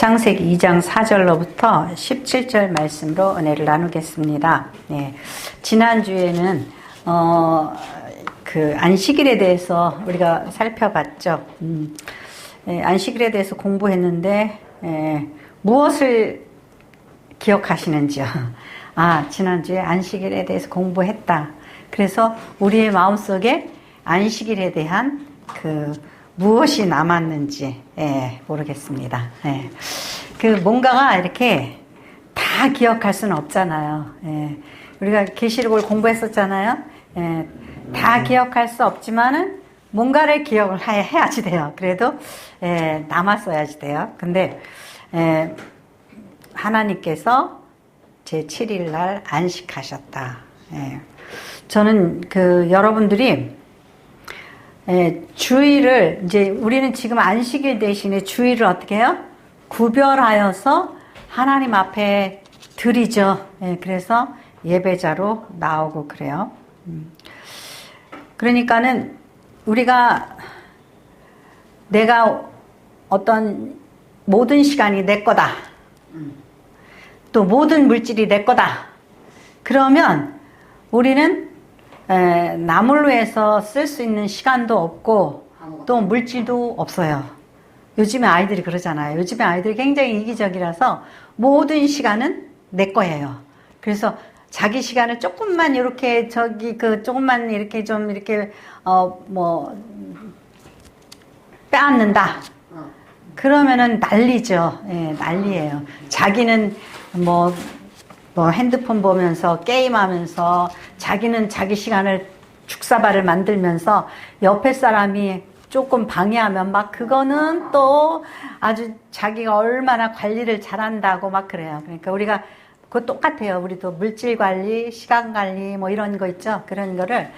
창세기 2장 4절로부터 17절 말씀으로 은혜를 나누겠습니다. 네, 지난주에는 그 안식일에 대해서 우리가 살펴봤죠. 안식일에 대해서 공부했는데 무엇을 기억하시는지요? 지난주에 안식일에 대해서 공부했다. 그래서 우리의 마음속에 안식일에 대한 무엇이 남았는지 모르겠습니다. 그 뭔가가 이렇게 다 기억할 수는 없잖아요. 우리가 계시록을 공부했었잖아요. 다 기억할 수 없지만은 뭔가를 기억을 해야지 돼요. 그래도 남았어야지 돼요. 근데 하나님께서 제7일 날 안식하셨다. 저는 여러분들이 주일을 이제 우리는 지금 안식일 대신에 주일을 어떻게 해요? 구별하여서 하나님 앞에 드리죠. 그래서 예배자로 나오고 그래요. 그러니까는 우리가 내가 어떤 모든 시간이 내 거다. 또 모든 물질이 내 거다. 그러면 우리는 남을 위해서 쓸 수 있는 시간도 없고 또 물질도 없어요. 요즘에 아이들이 그러잖아요. 요즘에 아이들이 굉장히 이기적이라서 모든 시간은 내 거예요. 그래서 자기 시간을 조금만 이렇게 조금만 이렇게 좀 이렇게 빼앗는다. 그러면은 난리죠. 난리예요. 자기는 핸드폰 보면서 게임하면서 자기는 자기 시간을 죽사발을 만들면서 옆에 사람이 조금 방해하면 막 그거는 또 아주 자기가 얼마나 관리를 잘한다고 막 그래요. 그러니까 우리가 그거 똑같아요. 우리도 물질 관리, 시간 관리 이런 거 있죠. 그런 거를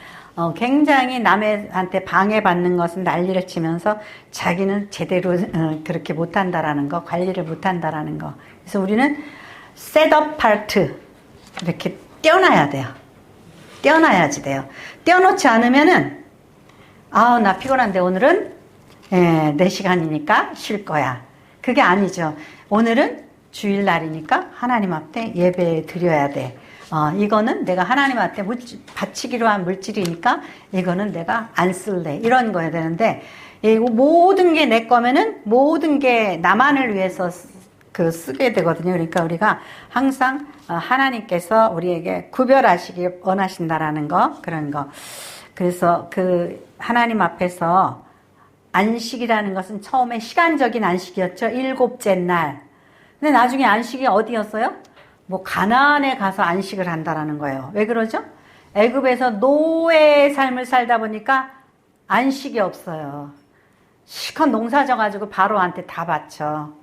굉장히 남한테 방해받는 것은 난리를 치면서 자기는 제대로 그렇게 못한다라는 거, 관리를 못한다라는 거. 그래서 우리는 set apart 이렇게 떼어놔야 돼요. 떼어놔야지 돼요. 떼어놓지 않으면은 나 피곤한데 오늘은 내 시간이니까 쉴 거야. 그게 아니죠. 오늘은 주일날이니까 하나님 앞에 예배 드려야 돼. 이거는 내가 하나님 앞에 바치기로 한 물질이니까 이거는 내가 안 쓸래. 이런 거야 되는데 모든 게 내 거면은 모든 게 나만을 위해서 쓰게 되거든요. 그러니까 우리가 항상 하나님께서 우리에게 구별하시기 원하신다라는 거, 그런 거. 그래서 하나님 앞에서 안식이라는 것은 처음에 시간적인 안식이었죠. 7째 날. 근데 나중에 안식이 어디였어요? 가나안에 가서 안식을 한다라는 거예요. 왜 그러죠? 애굽에서 노예의 삶을 살다 보니까 안식이 없어요. 실컷 농사 져가지고 바로한테 다 바쳐.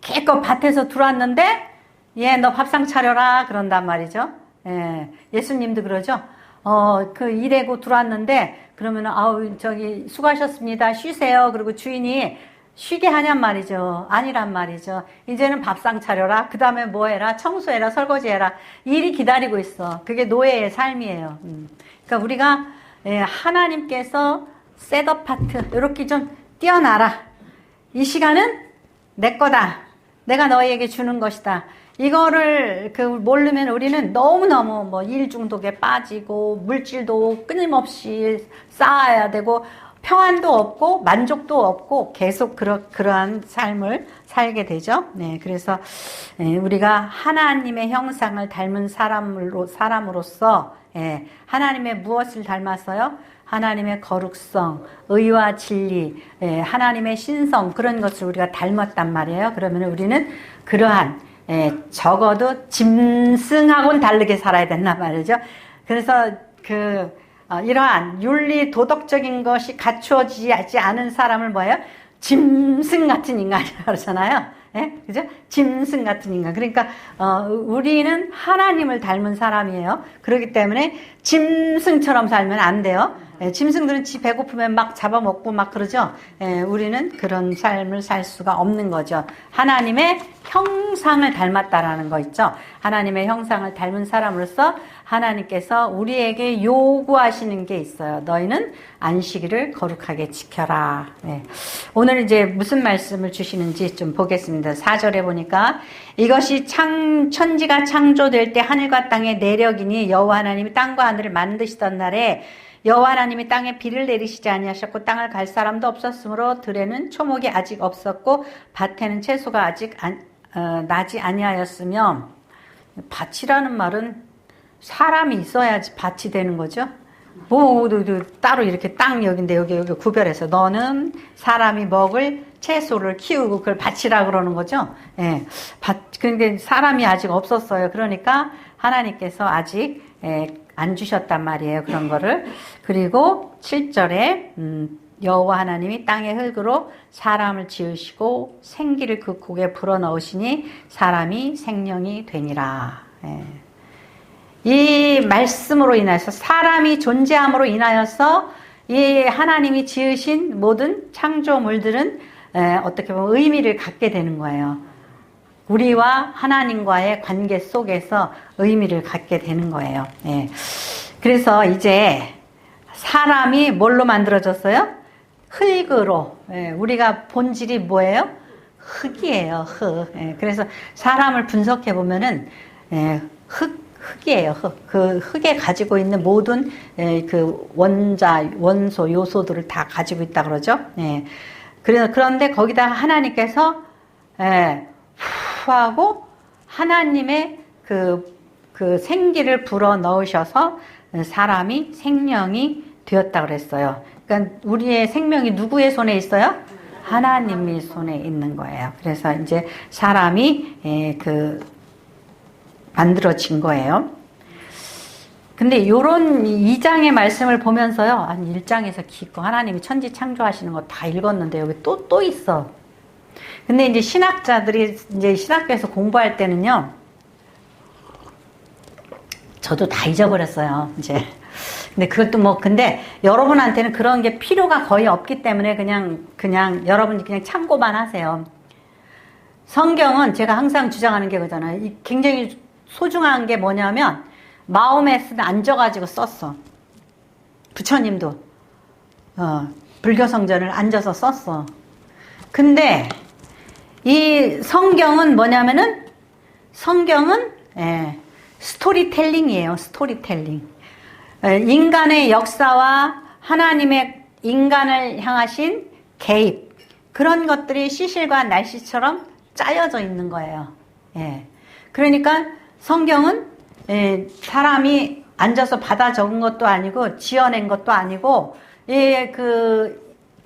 깨끗 밭에서 들어왔는데 너 밥상 차려라 그런단 말이죠. 예수님도 그러죠. 일하고 들어왔는데 그러면은 수고하셨습니다. 쉬세요. 그리고 주인이 쉬게 하냔 말이죠. 아니란 말이죠. 이제는 밥상 차려라. 그 다음에 뭐 해라? 청소해라. 설거지해라. 일이 기다리고 있어. 그게 노예의 삶이에요. 그러니까 우리가 하나님께서 set apart 이렇게 좀 띄어놔라. 이 시간은 내 거다. 내가 너희에게 주는 것이다. 이거를 모르면 우리는 너무너무 일 중독에 빠지고 물질도 끊임없이 쌓아야 되고 평안도 없고 만족도 없고 계속 그러한 삶을 살게 되죠. 그래서 우리가 하나님의 형상을 닮은 사람으로서 하나님의 무엇을 닮았어요? 하나님의 거룩성, 의와 진리, 하나님의 신성 그런 것을 우리가 닮았단 말이에요. 그러면 우리는 그러한 적어도 짐승하고는 다르게 살아야 된단 말이죠. 그래서 이러한 윤리 도덕적인 것이 갖추어지지 않은 사람을 뭐예요? 짐승 같은 인간이라고 그러잖아요. 그죠? 짐승 같은 인간. 그러니까 우리는 하나님을 닮은 사람이에요. 그렇기 때문에 짐승처럼 살면 안 돼요. 짐승들은 지 배고프면 막 잡아먹고 막 그러죠. 우리는 그런 삶을 살 수가 없는 거죠. 하나님의 형상을 닮았다라는 거 있죠. 하나님의 형상을 닮은 사람으로서 하나님께서 우리에게 요구하시는 게 있어요. 너희는 안식일을 거룩하게 지켜라. 네. 오늘 이제 무슨 말씀을 주시는지 좀 보겠습니다. 4절에 보니까 이것이 천지가 창조될 때 하늘과 땅의 내력이니 여호와 하나님이 땅과 하늘을 만드시던 날에 여호와 하나님이 땅에 비를 내리시지 아니하셨고 땅을 갈 사람도 없었으므로 들에는 초목이 아직 없었고 밭에는 채소가 아직 나지 아니하였으며 밭이라는 말은 사람이 있어야지 밭이 되는 거죠. 뭐 따로 이렇게 땅 여긴데 여기 구별해서 너는 사람이 먹을 채소를 키우고 그걸 밭이라 그러는 거죠. 예, 그런데 사람이 아직 없었어요. 그러니까 하나님께서 아직 안 주셨단 말이에요. 그런 거를. 그리고 7절에 여호와 하나님이 땅의 흙으로 사람을 지으시고 생기를 그 곡에 불어넣으시니 사람이 생명이 되니라. 예. 이 말씀으로 인해서 사람이 존재함으로 인하여서 이 하나님이 지으신 모든 창조물들은 어떻게 보면 의미를 갖게 되는 거예요. 우리와 하나님과의 관계 속에서 의미를 갖게 되는 거예요. 예. 그래서 이제 사람이 뭘로 만들어졌어요? 흙으로. 예. 우리가 본질이 뭐예요? 흙이에요. 흙. 예. 그래서 사람을 분석해 보면은 흙이에요. 흙. 그 흙에 가지고 있는 모든 그 원소, 요소들을 다 가지고 있다 그러죠. 예. 그런데 거기다 하나님께서 하고 하나님의 그 생기를 불어 넣으셔서 사람이 생명이 되었다 그랬어요. 그러니까 우리의 생명이 누구의 손에 있어요? 하나님의 손에 있는 거예요. 그래서 이제 사람이 만들어진 거예요. 근데 요런 2장의 말씀을 보면서요. 아니 1장에서 기껏 하나님이 천지 창조하시는 거 다 읽었는데 여기 또 있어. 근데 이제 신학자들이 이제 신학교에서 공부할 때는요. 저도 다 잊어버렸어요. 이제. 근데 그것도 근데 여러분한테는 그런 게 필요가 거의 없기 때문에 그냥 여러분이 그냥 참고만 하세요. 성경은 제가 항상 주장하는 게 그잖아요. 굉장히 소중한 게 뭐냐면 마음에 앉아가지고 썼어. 부처님도 불교 성전을 앉아서 썼어. 근데 이 성경은 뭐냐면은 성경은 스토리텔링이에요. 스토리텔링. 인간의 역사와 하나님의 인간을 향하신 개입 그런 것들이 시실과 날씨처럼 짜여져 있는 거예요. 그러니까 성경은 사람이 앉아서 받아 적은 것도 아니고 지어낸 것도 아니고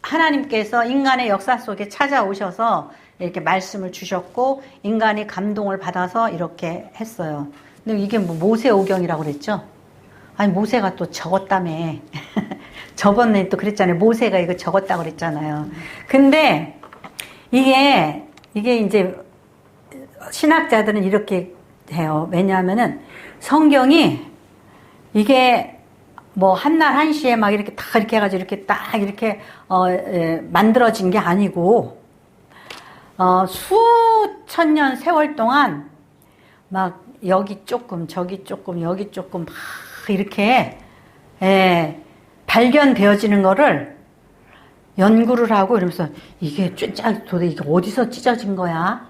하나님께서 인간의 역사 속에 찾아오셔서 이렇게 말씀을 주셨고 인간이 감동을 받아서 이렇게 했어요. 근데 이게 모세오경이라고 그랬죠? 아니 모세가 또 적었다며. 저번에 또 그랬잖아요. 모세가 이거 적었다고 그랬잖아요. 근데 이게 이제 신학자들은 이렇게 해요. 왜냐하면은 성경이 이게 한날 한시에 막 이렇게 다 이렇게 해가지고 이렇게 딱 이렇게 만들어진 게 아니고 수천 년 세월 동안 막 여기 조금 저기 조금 여기 조금 막 이렇게 발견되어지는 거를 연구를 하고 이러면서 이게 도대체 이게 어디서 찢어진 거야?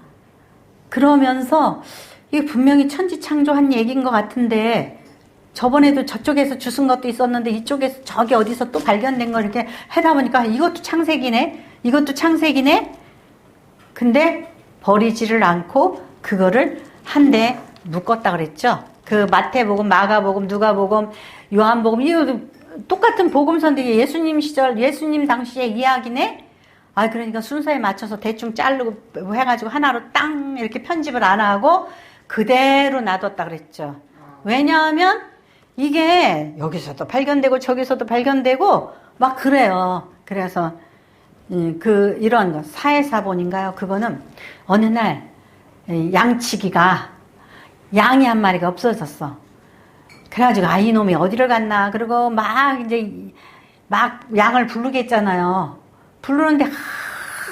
그러면서 이게 분명히 천지 창조한 얘기인 것 같은데 저번에도 저쪽에서 주신 것도 있었는데 이쪽에서 저기 어디서 또 발견된 거 이렇게 하다 보니까 이것도 창세기네, 이것도 창세기네. 근데 버리지를 않고 그거를 한데 묶었다 그랬죠. 그 마태복음, 마가복음, 누가복음, 요한복음 이거 똑같은 복음서인데 예수님 시절, 예수님 당시의 이야기네. 그러니까 순서에 맞춰서 대충 자르고 해가지고 하나로 땅 이렇게 편집을 안 하고 그대로 놔뒀다 그랬죠. 왜냐하면 이게 여기서도 발견되고 저기서도 발견되고 막 그래요. 그래서 이런 거 사해사본인가요? 그거는 어느 날 양치기가 양이 한 마리가 없어졌어. 그래가지고 이놈이 어디를 갔나. 그리고 막 양을 부르겠잖아요. 부르는데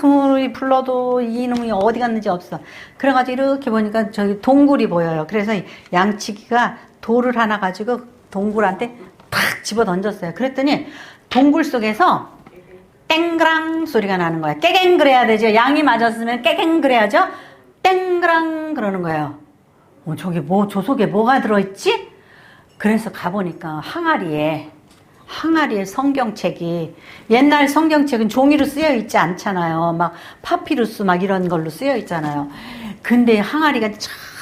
아무리 불러도 이놈이 어디 갔는지 없어. 그래가지고 이렇게 보니까 저기 동굴이 보여요. 그래서 양치기가 돌을 하나 가지고 동굴한테 탁 집어 던졌어요. 그랬더니 동굴 속에서 땡그랑 소리가 나는 거예요. 깨갱 그래야 되죠. 양이 맞았으면 깨갱 그래야죠. 땡그랑 그러는 거예요. 저기 뭐, 저 속에 뭐가 들어있지? 그래서 가보니까 항아리에 성경책이, 옛날 성경책은 종이로 쓰여 있지 않잖아요. 막 파피루스 막 이런 걸로 쓰여 있잖아요. 근데 항아리가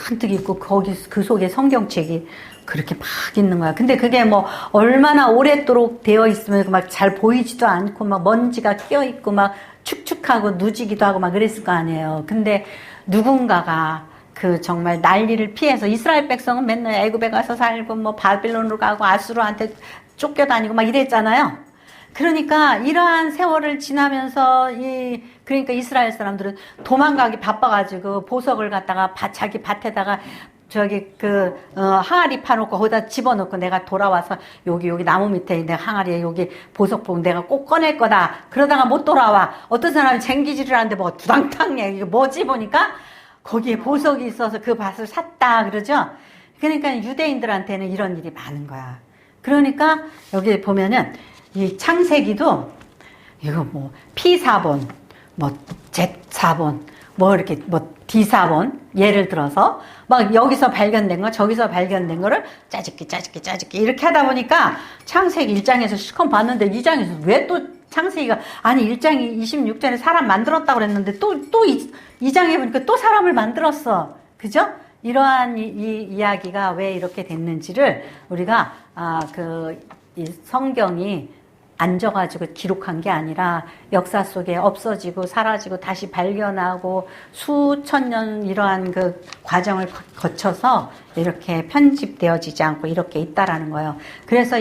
잔뜩 있고 거기 그 속에 성경책이 그렇게 막 있는 거야. 근데 그게 뭐 얼마나 오랫도록 되어 있으면 막 잘 보이지도 않고 막 먼지가 끼어 있고 막 축축하고 누지기도 하고 막 그랬을 거 아니에요. 근데 누군가가 그 정말 난리를 피해서, 이스라엘 백성은 맨날 애굽에 가서 살고 뭐 바빌론으로 가고 아수르한테 쫓겨다니고 막 이랬잖아요. 그러니까 이러한 세월을 지나면서 그러니까 이스라엘 사람들은 도망가기 바빠가지고 보석을 갖다가 자기 밭에다가 저기 항아리 파놓고 거기다 집어넣고 내가 돌아와서 여기 나무 밑에 내가 항아리에 여기 보석 보면 내가 꼭 꺼낼 거다. 그러다가 못 돌아와. 어떤 사람이 쟁기질을 하는데 뭐가 두당탕 이게 뭐지 보니까 거기에 보석이 있어서 그 밭을 샀다 그러죠. 그러니까 유대인들한테는 이런 일이 많은 거야. 그러니까 여기 보면은 이 창세기도 이거 뭐 P4본, 뭐 Z4본, 뭐 이렇게 뭐 D4본, 예를 들어서 막 여기서 발견된 거 저기서 발견된 거를 짜집기 이렇게 하다 보니까 창세기 1장에서 시컷 봤는데 2장에서 왜 또 창세기가, 아니 1장이 26장에 사람 만들었다고 그랬는데 또 2장에 보니까 또 사람을 만들었어. 그죠? 이러한 이 이야기가 왜 이렇게 됐는지를 우리가 이 성경이 앉아가지고 기록한 게 아니라 역사 속에 없어지고 사라지고 다시 발견하고 수천 년 이러한 그 과정을 거쳐서 이렇게 편집되어지지 않고 이렇게 있다라는 거예요. 그래서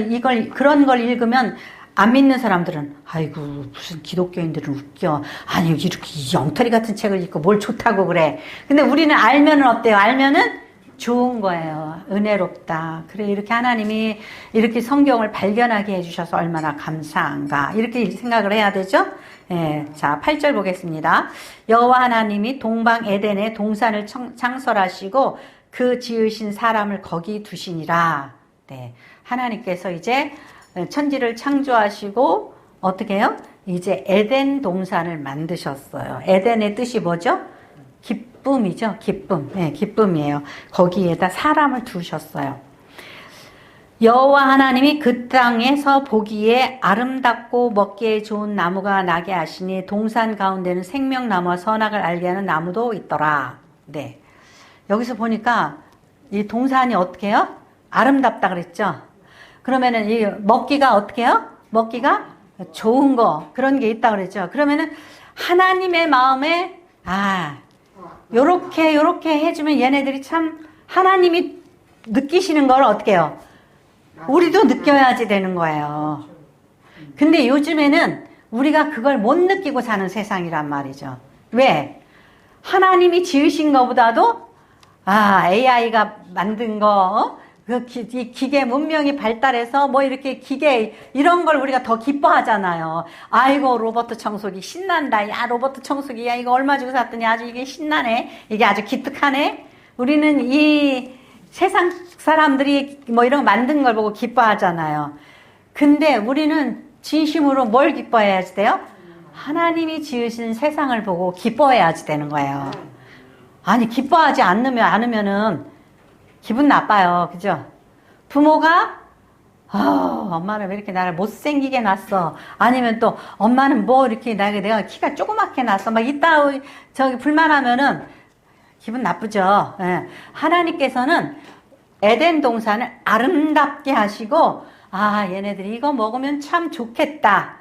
그런 걸 읽으면 안 믿는 사람들은 아이고 무슨 기독교인들은 웃겨. 아니 이렇게 엉터리 같은 책을 읽고 뭘 좋다고 그래. 근데 우리는 알면은 어때요? 알면은 좋은 거예요. 은혜롭다. 그래 이렇게 하나님이 이렇게 성경을 발견하게 해주셔서 얼마나 감사한가. 이렇게 생각을 해야 되죠. 예, 자 8절 보겠습니다. 여호와 하나님이 동방 에덴에 동산을 창설하시고 그 지으신 사람을 거기 두시니라. 네, 하나님께서 이제 천지를 창조하시고 어떻게 해요? 이제 에덴 동산을 만드셨어요. 에덴의 뜻이 뭐죠? 기쁨이죠. 기쁨. 네, 기쁨이에요. 거기에다 사람을 두셨어요. 여호와 하나님이 그 땅에서 보기에 아름답고 먹기에 좋은 나무가 나게 하시니 동산 가운데는 생명나무와 선악을 알게 하는 나무도 있더라. 네. 여기서 보니까 이 동산이 어떻게 해요? 아름답다 그랬죠? 그러면은 이 먹기가 어떻게 해요? 먹기가 좋은 거 그런 게 있다 그랬죠? 그러면은 하나님의 마음에 요렇게 해주면 얘네들이 참 하나님이 느끼시는 걸 어떻게 해요? 우리도 느껴야지 되는 거예요. 근데 요즘에는 우리가 그걸 못 느끼고 사는 세상이란 말이죠. 왜? 하나님이 지으신 것보다도 AI가 만든 거, 이 기계 문명이 발달해서 뭐 이렇게 기계 이런 걸 우리가 더 기뻐하잖아요. 아이고 로봇 청소기 신난다. 야 로봇 청소기 야 이거 얼마 주고 샀더니 아주 이게 신나네. 이게 아주 기특하네. 우리는 이 세상 사람들이 뭐 이런 거 만든 걸 보고 기뻐하잖아요. 근데 우리는 진심으로 뭘 기뻐해야지 돼요? 하나님이 지으신 세상을 보고 기뻐해야지 되는 거예요. 아니 기뻐하지 않으면은 기분 나빠요. 그죠? 부모가 엄마는 왜 이렇게 나를 못생기게 낳았어? 아니면 또 엄마는 뭐 이렇게 내가 키가 조그맣게 낳았어? 막 이따 저기 불만하면은 기분 나쁘죠. 예. 하나님께서는 에덴 동산을 아름답게 하시고 얘네들이 이거 먹으면 참 좋겠다.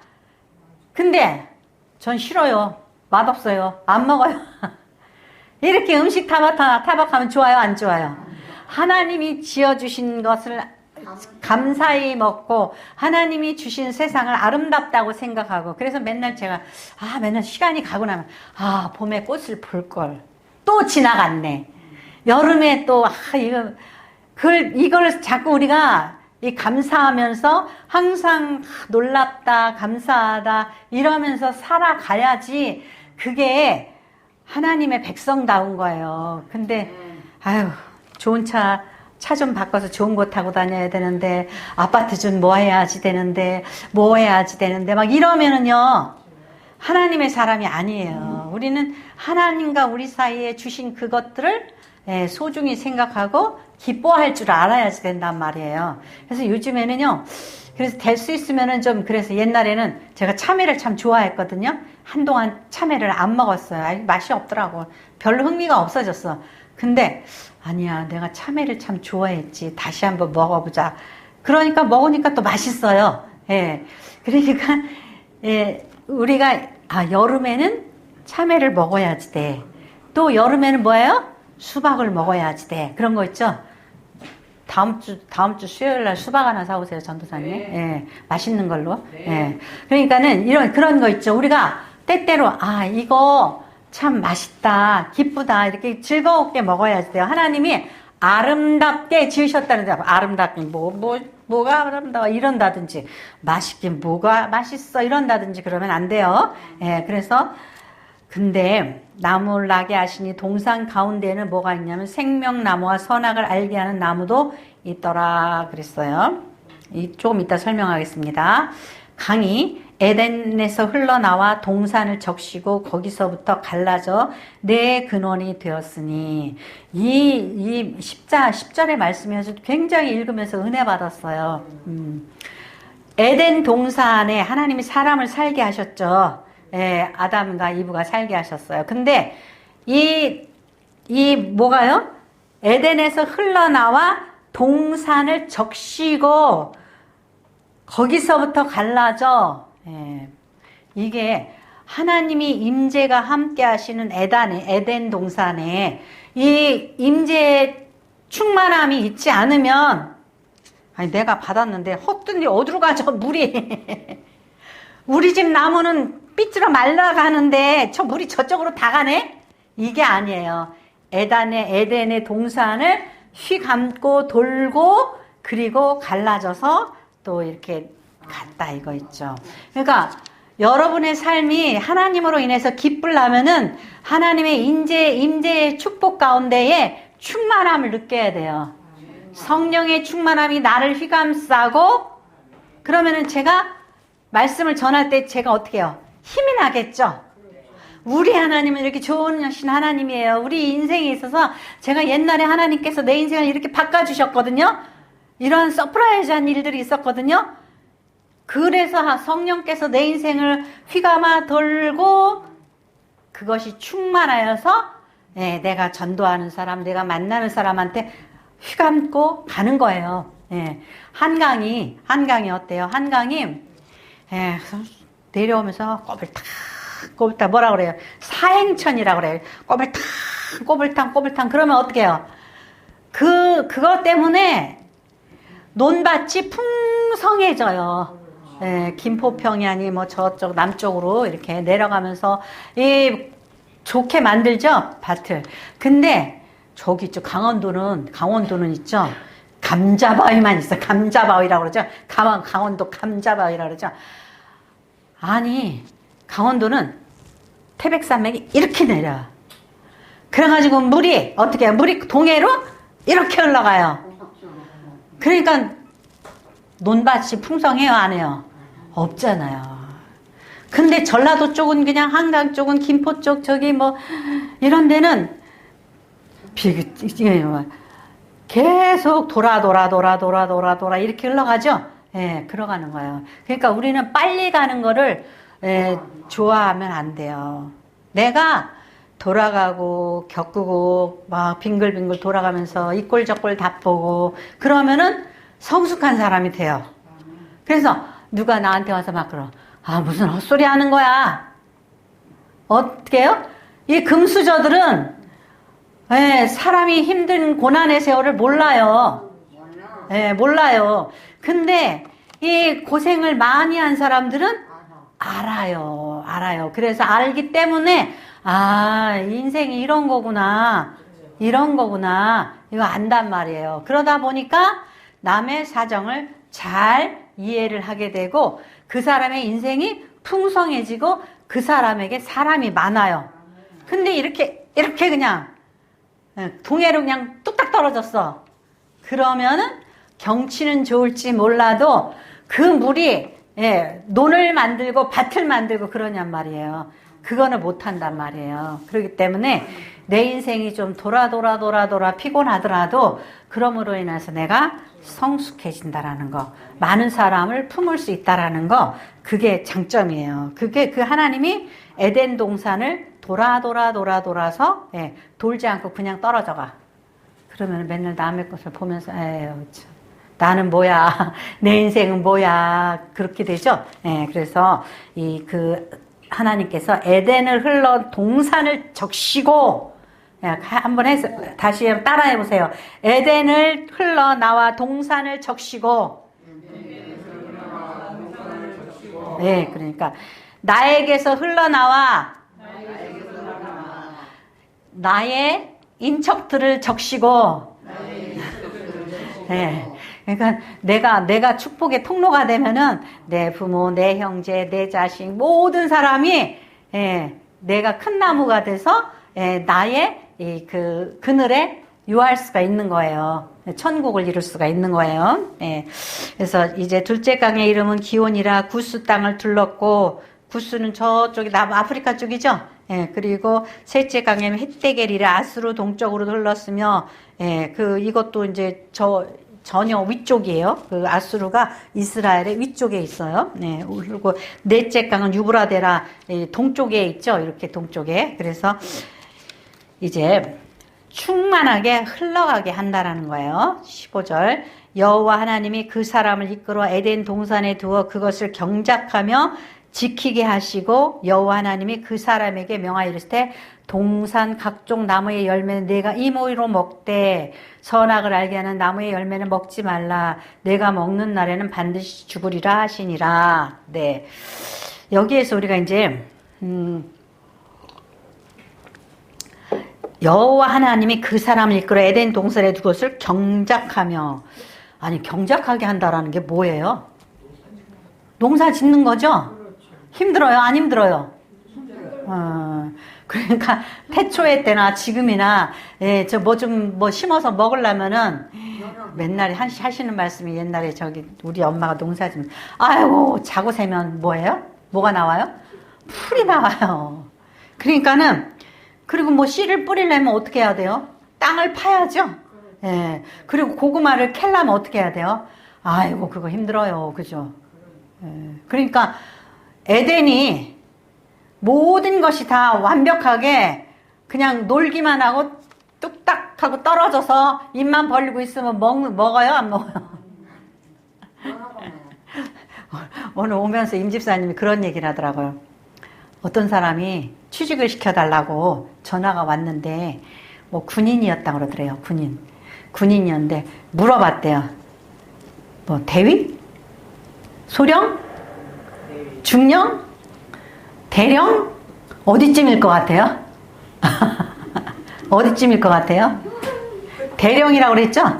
근데 전 싫어요. 맛없어요. 안 먹어요. 이렇게 음식 타박하면 좋아요? 안 좋아요? 하나님이 지어주신 것을 감사히 먹고 하나님이 주신 세상을 아름답다고 생각하고 그래서 맨날 제가 맨날 시간이 가고 나면 봄에 꽃을 볼걸 또 지나갔네. 여름에 또 이걸 자꾸 우리가 감사하면서 항상 놀랍다 감사하다 이러면서 살아가야지 그게 하나님의 백성다운 거예요. 근데 아유, 좋은 차 좀 바꿔서 좋은 거 타고 다녀야 되는데, 아파트 좀 뭐 해야지 되는데, 뭐 해야지 되는데, 막 이러면은요, 하나님의 사람이 아니에요. 우리는 하나님과 우리 사이에 주신 그것들을 소중히 생각하고 기뻐할 줄 알아야지 된단 말이에요. 그래서 요즘에는요, 그래서 될 수 있으면은 좀, 그래서 옛날에는 제가 참외를 참 좋아했거든요. 한동안 참외를 안 먹었어요. 아니, 맛이 없더라고. 별로 흥미가 없어졌어. 근데 아니야, 내가 참외를 참 좋아했지. 다시 한번 먹어보자. 그러니까 먹으니까 또 맛있어요. 예. 그러니까 우리가 여름에는 참외를 먹어야지 돼. 또 여름에는 뭐예요? 수박을 먹어야지 돼. 그런 거 있죠? 다음 주 수요일 날 수박 하나 사오세요, 전도사님. 네. 예. 맛있는 걸로. 네. 예. 그러니까는 그런 거 있죠. 우리가 때때로, 이거 참 맛있다, 기쁘다, 이렇게 즐겁게 먹어야지 돼요. 하나님이 아름답게 지으셨다는데, 아름답게, 뭐가 아름다워, 이런다든지, 맛있긴 뭐가 맛있어, 이런다든지 그러면 안 돼요. 예, 그래서, 근데, 나무를 나게 하시니 동산 가운데에는 뭐가 있냐면 생명나무와 선악을 알게 하는 나무도 있더라 그랬어요. 조금 이따 설명하겠습니다. 강이 에덴에서 흘러나와 동산을 적시고 거기서부터 갈라져 내 근원이 되었으니, 이 10절의 말씀에서 굉장히 읽으면서 은혜 받았어요. 에덴 동산에 하나님이 사람을 살게 하셨죠. 예, 아담과 이브가 살게 하셨어요. 근데 뭐가요? 에덴에서 흘러나와 동산을 적시고 거기서부터 갈라져. 예, 이게 하나님이 임재가 함께 하시는 에덴 동산에 이 임재의 충만함이 있지 않으면, 내가 받았는데 헛된데 어디로 가죠, 물이. 우리 집 나무는 삐뚤어 말라가는데 저 물이 저쪽으로 다 가네? 이게 아니에요. 에덴의 동산을 휘감고 돌고 그리고 갈라져서 또 이렇게 갔다, 이거 있죠. 그러니까 여러분의 삶이 하나님으로 인해서 기쁘려면은 하나님의 임재의 축복 가운데에 충만함을 느껴야 돼요. 성령의 충만함이 나를 휘감싸고, 그러면은 제가 말씀을 전할 때 제가 어떻게 해요? 힘이 나겠죠? 우리 하나님은 이렇게 좋은 하나님이에요. 우리 인생에 있어서 제가 옛날에 하나님께서 내 인생을 이렇게 바꿔주셨거든요. 이런 서프라이즈한 일들이 있었거든요. 그래서 성령께서 내 인생을 휘감아 돌고 그것이 충만하여서 내가 전도하는 사람, 내가 만나는 사람한테 휘감고 가는 거예요. 한강이 어때요? 한강이 내려오면서 꼬불탕 뭐라 그래요? 사행천이라고 그래요. 꼬불탕 그러면 어떻게 해요? 그것 때문에 논밭이 풍성해져요. 김포평야니 뭐 저쪽 남쪽으로 이렇게 내려가면서 좋게 만들죠, 밭을. 근데 저기 있죠, 강원도는 있죠, 감자바위만 있어. 감자바위라고 그러죠. 강원도 감자바위라고 그러죠. 아니, 강원도는 태백산맥이 이렇게 내려. 그래가지고 물이 어떻게 해요? 물이 동해로 이렇게 흘러가요. 그러니까 논밭이 풍성해요, 안 해요? 없잖아요. 근데 전라도 쪽은 그냥 한강 쪽은 김포 쪽 저기 뭐 이런 데는 계속 돌아 이렇게 흘러가죠. 흘러가는 거예요. 그러니까 우리는 빨리 가는 거를 좋아하면 안 돼요. 내가 돌아가고 겪고 막 빙글빙글 돌아가면서 이 꼴 저 꼴 다 보고 그러면은 성숙한 사람이 돼요. 그래서 누가 나한테 와서 막 그러, 무슨 헛소리 하는 거야. 어떻게 해요? 이 금수저들은 사람이 힘든 고난의 세월을 몰라요. 몰라요. 근데 이 고생을 많이 한 사람들은 알아요. 그래서 알기 때문에 인생이 이런 거구나. 이거 안단 말이에요. 그러다 보니까 남의 사정을 잘 이해를 하게 되고 그 사람의 인생이 풍성해지고 그 사람에게 사람이 많아요. 근데 이렇게 그냥 동해로 그냥 뚝딱 떨어졌어. 그러면은 경치는 좋을지 몰라도 그 물이 논을 만들고 밭을 만들고 그러냔 말이에요. 그거는 못한단 말이에요. 그렇기 때문에 내 인생이 좀 돌아 피곤하더라도 그럼으로 인해서 내가 성숙해진다라는 거, 많은 사람을 품을 수 있다라는 거, 그게 장점이에요. 그게 그 하나님이 에덴 동산을 돌아서 돌지 않고 그냥 떨어져가. 그러면 맨날 남의 것을 보면서 에휴 참, 나는 뭐야, 내 인생은 뭐야, 그렇게 되죠. 그래서 하나님께서 에덴을 흘러 동산을 적시고, 한번 해서 다시 따라해 보세요. 에덴을 흘러 나와 동산을 적시고. 네, 그러니까 나에게서 흘러나와 나의 인척들을 적시고. 네. 그러니까 내가 축복의 통로가 되면은 내 부모, 내 형제, 내 자식 모든 사람이 내가 큰 나무가 돼서 나의 그 그늘에 유할 수가 있는 거예요. 천국을 이룰 수가 있는 거예요. 그래서 이제 둘째 강의 이름은 기온이라 구스 땅을 둘렀고, 구스는 저쪽이 아프리카 쪽이죠. 그리고 셋째 강에는 헷데겔이라 아수르 동쪽으로 흘렀으며, 이것도 이제 전혀 위쪽이에요. 그 아수르가 이스라엘의 위쪽에 있어요. 그리고 넷째 강은 유브라데라 동쪽에 있죠. 이렇게 동쪽에. 그래서 이제 충만하게 흘러가게 한다라는 거예요. 15절. 여호와 하나님이 그 사람을 이끌어 에덴 동산에 두어 그것을 경작하며 지키게 하시고, 여호와 하나님이 그 사람에게 명하여 이르시되 동산 각종 나무의 열매는 내가 임의로 먹되 선악을 알게 하는 나무의 열매는 먹지 말라. 내가 먹는 날에는 반드시 죽으리라 하시니라. 네. 여기에서 우리가 이제 여호와 하나님이 그 사람을 이끌어 에덴 동산에 두 것을 경작하며. 아니, 경작하게 한다라는 게 뭐예요? 농사 짓는 거죠? 힘들어요? 안 힘들어요? 그러니까 태초에 때나 지금이나 저 뭐 심어서 먹으려면은 맨날 하시는 말씀이, 옛날에 우리 엄마가 농사 지면 아이고 자고 세면 뭐예요? 뭐가 나와요? 풀이 나와요. 그러니까는, 그리고 뭐 씨를 뿌리려면 어떻게 해야 돼요? 땅을 파야죠. 그리고 고구마를 캘려면 어떻게 해야 돼요? 아이고 그거 힘들어요. 그죠? 그러니까 에덴이 모든 것이 다 완벽하게 그냥 놀기만 하고 뚝딱 하고 떨어져서 입만 벌리고 있으면 먹어요? 안 먹어요? 오늘 오면서 임 집사님이 그런 얘기를 하더라고요. 어떤 사람이 취직을 시켜달라고 전화가 왔는데 뭐 군인이었다고 그러더래요. 군인이었는데 물어봤대요. 뭐 대위? 소령? 중령? 대령? 어디쯤일 것 같아요? 어디쯤일 것 같아요? 대령이라고 그랬죠?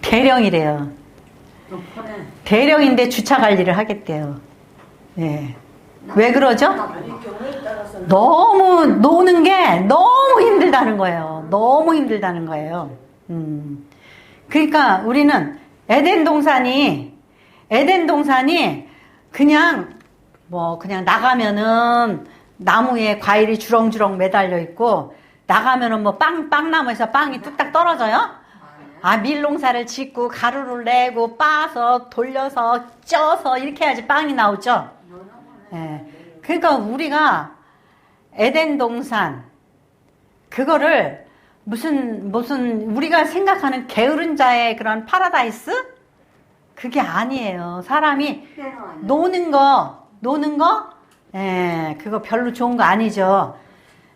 대령이래요. 대령인데 주차 관리를 하겠대요. 왜 그러죠? 너무 노는 게 너무 힘들다는 거예요. 너무 힘들다는 거예요. 그러니까 우리는 에덴 동산이 그냥 나가면은 나무에 과일이 주렁주렁 매달려 있고, 나가면은 뭐 빵나무에서 빵이 뚝딱 떨어져요? 밀농사를 짓고 가루를 내고 빻아서 돌려서 쪄서 이렇게 해야지 빵이 나오죠. 그러니까 우리가 에덴 동산, 그거를 무슨 우리가 생각하는 게으른 자의 그런 파라다이스? 그게 아니에요. 사람이 노는 거, 그거 별로 좋은 거 아니죠.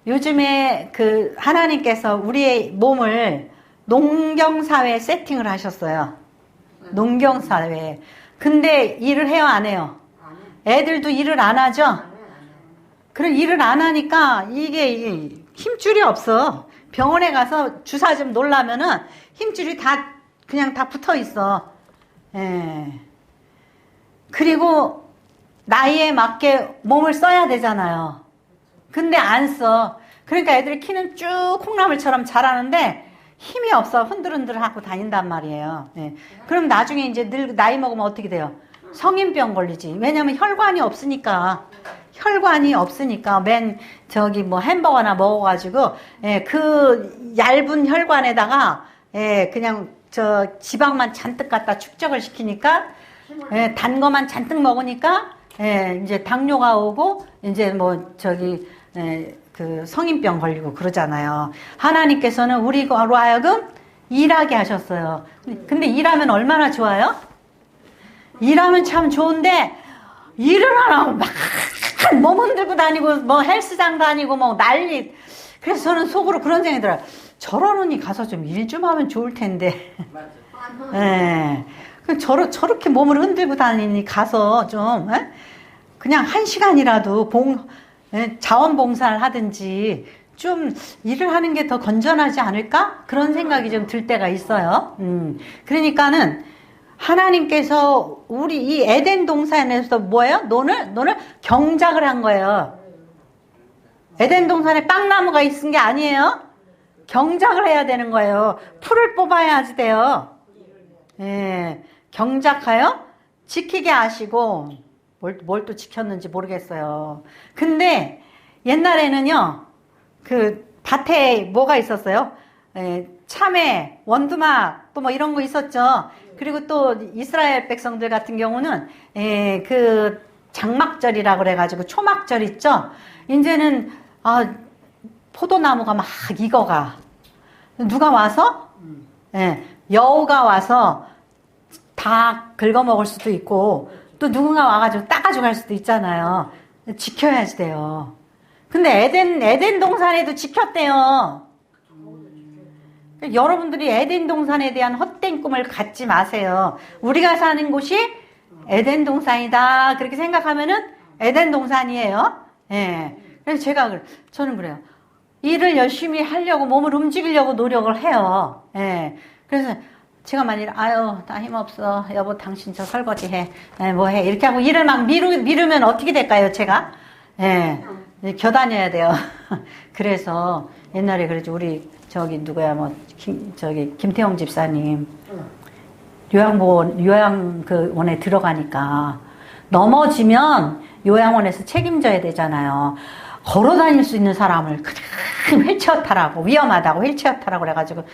요즘에 하나님께서 우리의 몸을 농경사회에 세팅을 하셨어요. 농경사회에. 근데 일을 해요, 안 해요? 애들도 일을 안 하죠? 그럼 일을 안 하니까 이게 힘줄이 없어. 병원에 가서 주사 좀 놓으려면은 힘줄이 그냥 다 붙어 있어. 그리고 나이에 맞게 몸을 써야 되잖아요. 근데 안 써. 그러니까 애들이 키는 쭉 콩나물처럼 자라는데 힘이 없어. 흔들흔들 하고 다닌단 말이에요. 예. 그럼 나중에 이제 나이 먹으면 어떻게 돼요? 성인병 걸리지. 왜냐면 혈관이 없으니까. 혈관이 없으니까 뭐 햄버거나 먹어가지고 그 얇은 혈관에다가 그냥 지방만 잔뜩 갖다 축적을 시키니까 단 거만 잔뜩 먹으니까 이제 당뇨가 오고 이제 그 성인병 걸리고 그러잖아요. 하나님께서는 우리로 하여금 일하게 하셨어요. 근데 일하면 얼마나 좋아요? 일하면 참 좋은데 일을 안 하고 막 몸 흔들고 다니고 뭐 헬스장 다니고 뭐 난리. 그래서 저는 속으로 그런 생각이 들어요. 저러느니 가서 좀 일 좀 하면 좋을 텐데. 예. 저렇게 몸을 흔들고 다니니 가서 좀 그냥 1시간이라도 자원봉사를 하든지 좀 일을 하는 게 더 건전하지 않을까? 그런 생각이 좀 들 때가 있어요. 그러니까는 하나님께서 우리 이 에덴 동산에서 뭐예요? 논을 경작을 한 거예요. 에덴 동산에 빵나무가 있은 게 아니에요. 경작을 해야 되는 거예요. 풀을 뽑아야지 돼요. 예, 경작하여 지키게 하시고 뭘 또 지켰는지 모르겠어요. 근데 옛날에는요, 그 밭에 뭐가 있었어요? 참외, 원두막, 또 뭐 이런 거 있었죠. 그리고 또 이스라엘 백성들 같은 경우는 그 장막절이라고 그래가지고 초막절 있죠. 이제는 포도나무가 막 익어가. 누가 와서 여우가 와서 다 긁어먹을 수도 있고 또 누군가 와가지고 따가지고 갈 수도 있잖아요. 지켜야지 돼요. 근데 에덴 동산에도 지켰대요. 여러분들이 에덴 동산에 대한 헛된 꿈을 갖지 마세요. 우리가 사는 곳이 에덴 동산이다 그렇게 생각하면은 에덴 동산이에요. 예. 그래서 저는 그래요. 일을 열심히 하려고 몸을 움직이려고 노력을 해요. 예. 그래서 제가 만일 나 힘없어 여보 당신 저 설거지 해. 뭐 해 이렇게 하고 일을 막 미루면 어떻게 될까요? 제가 겨다녀야 돼요. 그래서 옛날에 그러지 우리 누구야 김태형 집사님 요양원에 들어가니까 넘어지면 요양원에서 책임져야 되잖아요. 걸어 다닐 수 있는 사람을 그냥 휠체어 타라고 위험하다고 휠체어 타라고 그래가지고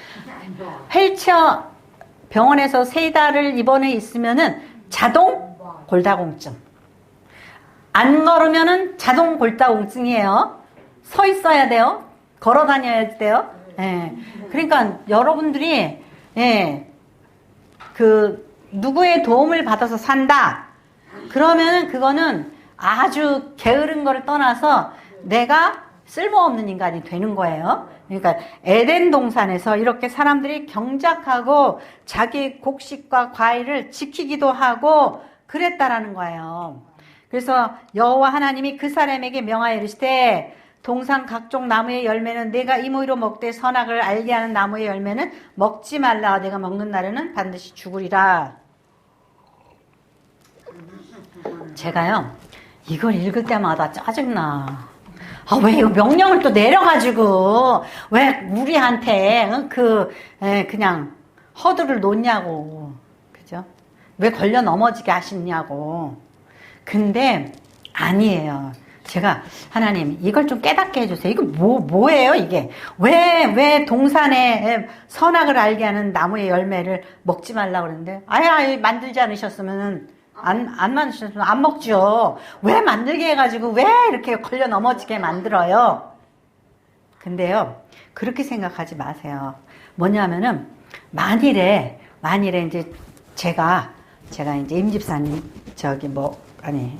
병원에서 3달을 입원해 있으면은 자동 골다공증. 안 걸으면은 자동 골다공증이에요. 서 있어야 돼요. 걸어 다녀야 돼요. 그러니까 여러분들이 누구의 도움을 받아서 산다. 그러면은 그거는 아주 게으른 거를 떠나서 내가 쓸모없는 인간이 되는 거예요. 그러니까 에덴 동산에서 이렇게 사람들이 경작하고 자기 곡식과 과일을 지키기도 하고 그랬다라는 거예요. 그래서 여호와 하나님이 그 사람에게 명하여 이르시되 동산 각종 나무의 열매는 내가 이모이로 먹되 선악을 알게 하는 나무의 열매는 먹지 말라. 내가 먹는 날에는 반드시 죽으리라. 제가요 이걸 읽을 때마다 짜증나. 왜 이거 명령을 또 내려가지고 왜 우리한테 그냥 허들을 놓냐고. 그죠? 왜 걸려 넘어지게 하시냐고. 근데 아니에요. 제가 하나님 이걸 좀 깨닫게 해주세요. 이거 뭐예요 이게? 왜 동산에 선악을 알게 하는 나무의 열매를 먹지 말라고 그러는데 만들지 않으셨으면 안 만드셨으면 안 먹죠. 왜 만들게 해가지고 왜 이렇게 걸려 넘어지게 만들어요? 근데요 그렇게 생각하지 마세요. 뭐냐면은 만일에 이제 제가 이제 임집사님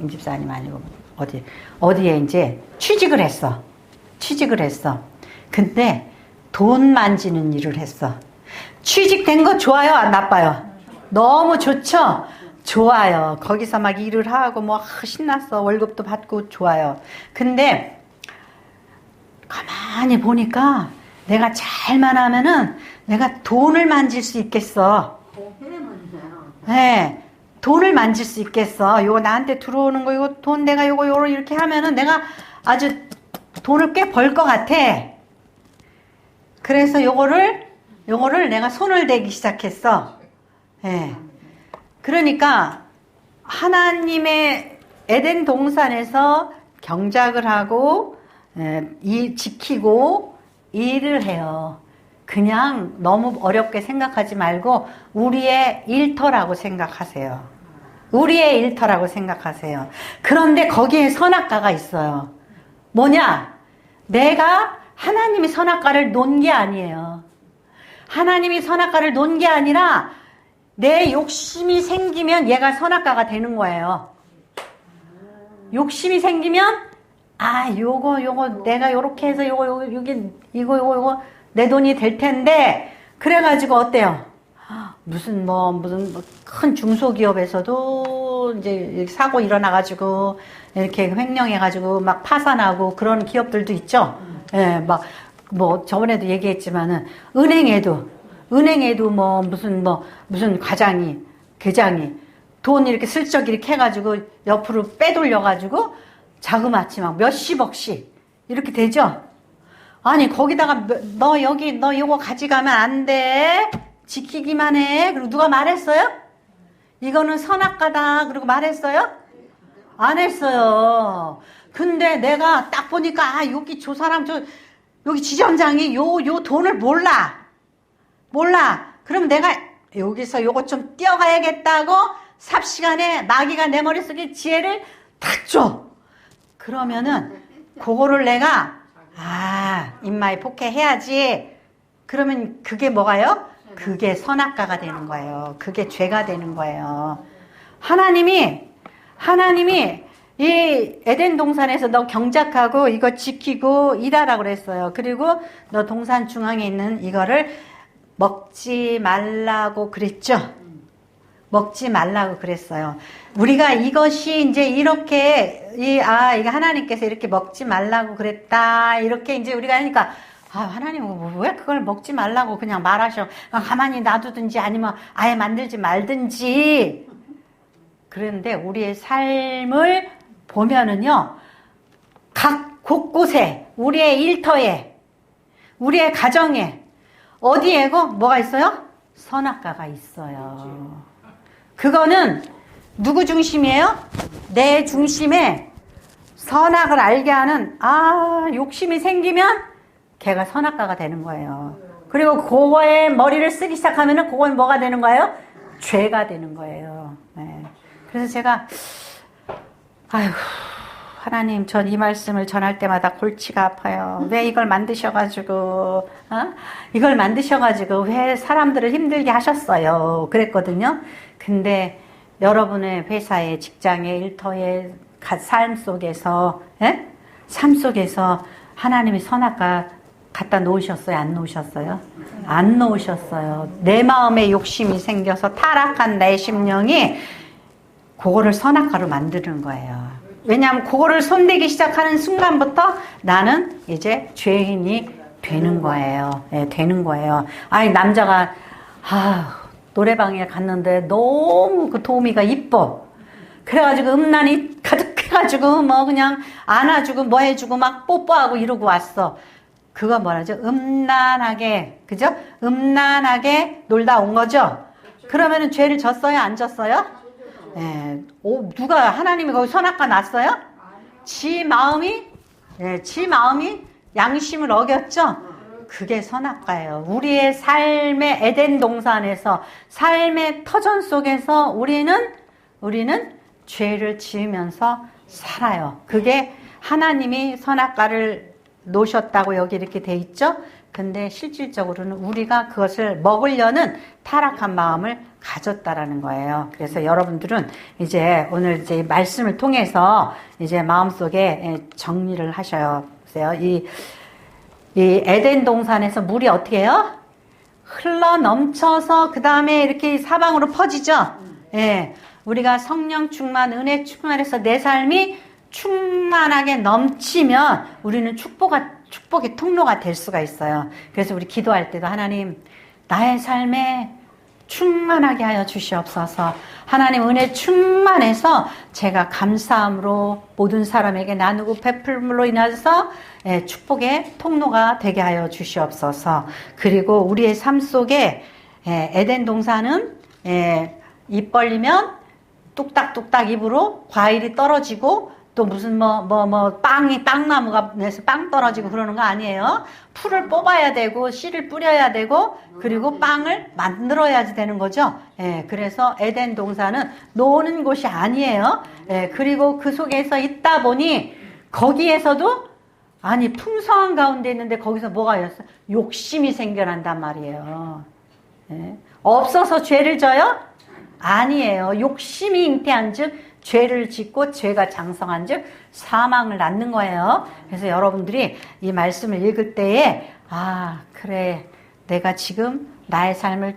임집사님 아니고 어디에 이제 취직을 했어. 근데 돈 만지는 일을 했어. 취직된 거 좋아요? 안 나빠요? 너무 좋죠? 좋아요. 거기서 막 일을 하고 뭐 신났어. 월급도 받고 좋아요. 근데 가만히 보니까 내가 잘만 하면은 내가 돈을 만질 수 있겠어. 돈을 만질 수 있겠어? 요거 나한테 들어오는 거, 이거 돈 내가 요거 이렇게 하면은 내가 아주 돈을 꽤 벌 것 같아. 그래서 요거를 내가 손을 대기 시작했어. 예. 그러니까 하나님의 에덴 동산에서 경작을 하고 지키고 일을 해요. 그냥 너무 어렵게 생각하지 말고 우리의 일터라고 생각하세요. 우리의 일터라고 생각하세요. 그런데 거기에 선악과가 있어요. 뭐냐? 내가 하나님이 선악과를 놓은 게 아니에요. 하나님이 선악과를 놓은 게 아니라 내 욕심이 생기면 얘가 선악과가 되는 거예요. 욕심이 생기면 요거 내가 요렇게 해서 이거 내 돈이 될 텐데, 그래가지고 어때요? 무슨 큰 중소기업에서도 이제 사고 일어나가지고 이렇게 횡령해가지고 막 파산하고 그런 기업들도 있죠. 예, 저번에도 얘기했지만은 은행에도 무슨 계장이 돈 이렇게 슬쩍 이렇게 해가지고 옆으로 빼돌려가지고 자그마치 막 몇십억씩 이렇게 되죠. 아니 거기다가 너 이거 가져가면 안 돼. 지키기만 해. 그리고 누가 말했어요? 이거는 선악과다. 그리고 말했어요? 안 했어요. 근데 내가 딱 보니까 여기 여기 지점장이 요 돈을 몰라. 그럼 내가 여기서 요거 좀 띄어가야겠다고 삽시간에 마귀가 내 머릿속에 지혜를 탁 줘. 그러면은 그거를 내가 인마에 폭해해야지. 그러면 그게 뭐가요? 그게 선악과가 되는 거예요. 그게 죄가 되는 거예요. 하나님이 이 에덴 동산에서 너 경작하고 이거 지키고 일하라고 그랬어요. 그리고 너 동산 중앙에 있는 이거를 먹지 말라고 그랬죠. 먹지 말라고 그랬어요. 우리가 이것이 이제 이렇게 이게 하나님께서 이렇게 먹지 말라고 그랬다. 이렇게 이제 우리가 하니까 하나님은 왜 그걸 먹지 말라고 그냥 말하셔. 가만히 놔두든지 아니면 아예 만들지 말든지. 그런데 우리의 삶을 보면은요, 각 곳곳에, 우리의 일터에, 우리의 가정에, 어디에고 뭐가 있어요? 선악과가 있어요. 그거는 누구 중심이에요? 내 중심에 선악을 알게 하는, 욕심이 생기면 걔가 선악과가 되는 거예요. 그리고 그거에 머리를 쓰기 시작하면은 그건 뭐가 되는 거예요? 죄가 되는 거예요. 네. 그래서 제가 하나님, 전 이 말씀을 전할 때마다 골치가 아파요. 왜 이걸 만드셔가지고 왜 사람들을 힘들게 하셨어요? 그랬거든요. 근데 여러분의 회사에, 직장에, 일터에, 삶 속에서 하나님이 선악과 갖다 놓으셨어요? 안 놓으셨어요? 안 놓으셨어요. 내 마음에 욕심이 생겨서 타락한 내 심령이 그거를 선악과로 만드는 거예요. 왜냐하면 그거를 손대기 시작하는 순간부터 나는 이제 죄인이 되는 거예요. 되는 거예요. 남자가 노래방에 갔는데 너무 그 도우미가 이뻐. 그래가지고 음란이 가득해가지고 그냥 안아주고 뭐 해주고 막 뽀뽀하고 이러고 왔어. 그거 뭐라죠? 음란하게, 그죠? 음란하게 놀다 온 거죠? 그러면은 죄를 졌어요? 안 졌어요? 누가, 하나님이 거기 선악과 났어요? 지 마음이 양심을 어겼죠? 그게 선악과예요. 우리의 삶의 에덴 동산에서, 삶의 터전 속에서 우리는 죄를 지으면서 살아요. 그게 하나님이 선악과를 놓으셨다고 여기 이렇게 돼 있죠? 근데 실질적으로는 우리가 그것을 먹으려는 타락한 마음을 가졌다라는 거예요. 그래서 여러분들은 이제 오늘 이제 말씀을 통해서 이제 마음속에 정리를 하셔요. 보세요. 이 에덴 동산에서 물이 어떻게 해요? 흘러 넘쳐서 그 다음에 이렇게 사방으로 퍼지죠? 우리가 성령 충만, 은혜 충만해서 내 삶이 충만하게 넘치면 우리는 축복의 통로가 될 수가 있어요. 그래서 우리 기도할 때도 하나님, 나의 삶에 충만하게 하여 주시옵소서. 하나님 은혜 충만해서 제가 감사함으로 모든 사람에게 나누고 베풀므로 인해서 축복의 통로가 되게 하여 주시옵소서. 그리고 우리의 삶 속에 에덴 동산은 입 벌리면 뚝딱뚝딱 입으로 과일이 떨어지고 또 무슨 빵나무가 내서 빵 떨어지고 그러는 거 아니에요. 풀을 뽑아야 되고 씨를 뿌려야 되고 그리고 빵을 만들어야지 되는 거죠. 그래서 에덴 동산은 노는 곳이 아니에요. 그리고 그 속에서 있다 보니 거기에서도 아니 풍성한 가운데 있는데 거기서 뭐가 있어? 욕심이 생겨난단 말이에요. 없어서 죄를 져요? 아니에요. 욕심이 잉태한 즉 죄를 짓고 죄가 장성한 즉 사망을 낳는 거예요. 그래서 여러분들이 이 말씀을 읽을 때에 아 그래 내가 지금 나의 삶을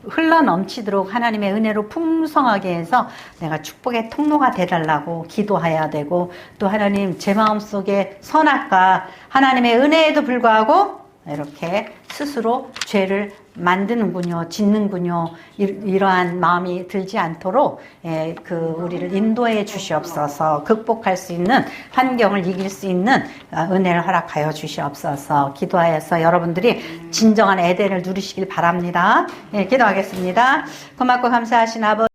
흘러넘치도록 하나님의 은혜로 풍성하게 해서 내가 축복의 통로가 되달라고 기도해야 되고 또 하나님 제 마음속에 선악과 하나님의 은혜에도 불구하고 이렇게 스스로 죄를 만드는군요, 짓는군요. 이러한 마음이 들지 않도록 우리를 인도해 주시옵소서. 극복할 수 있는 환경을 이길 수 있는 은혜를 허락하여 주시옵소서. 기도하여서 여러분들이 진정한 에덴을 누리시길 바랍니다. 기도하겠습니다. 고맙고 감사하신 아버지.